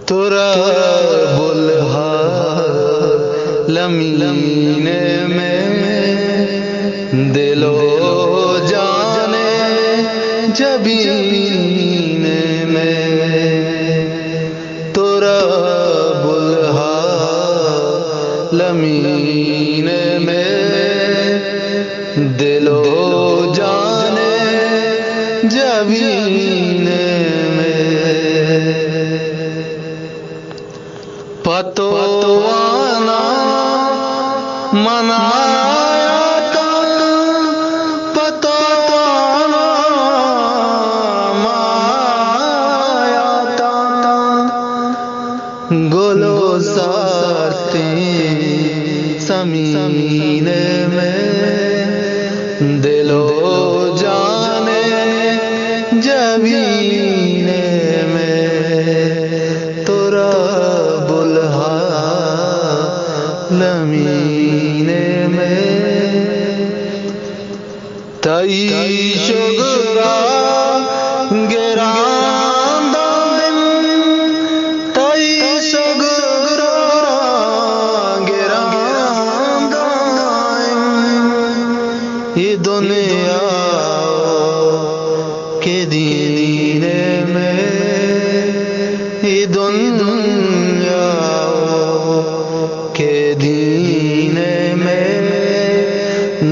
تراب العالمین میں دل و جان جبین میں تراب العالمین میں دل و جان جبین پتوانا منایا تا پتوانا مایا تا گلو سارتے زمین میں دل و جان جبین میں تراب العالمین میں تئی شگرا گراندہ تئی شگرا گراندہ یہ دنیا کے دین میں یہ دنیا کے دین میں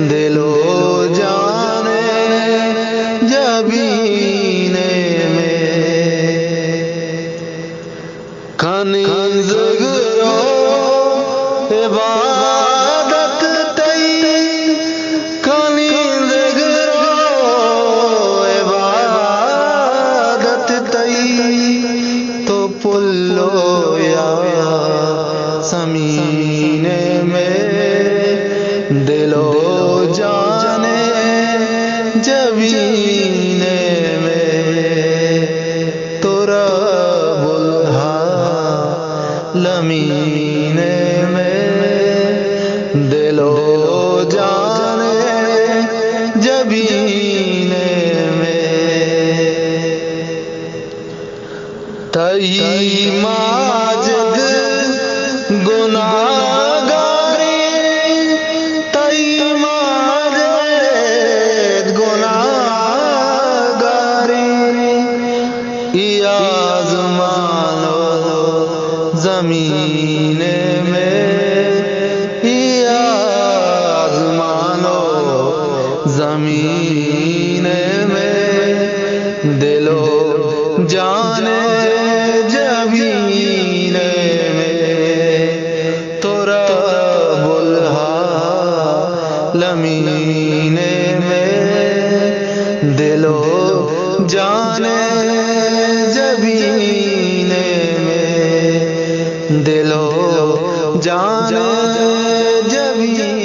دل و جان جبین میں کنز گرو عبادت تئی کنز گرو عبادت تئی تو پلو یا زمین میں دل و جان جبین میں تراب العالمین میں دل و جان جبین میں تئی ماجد گناہگاری تئی ماجد گناہگاری یا آزمانو زمین میں یا آزمانو زمین میں دل و جان جبین تراب العالمین میں دل و جان جبین میں دل و جان جبین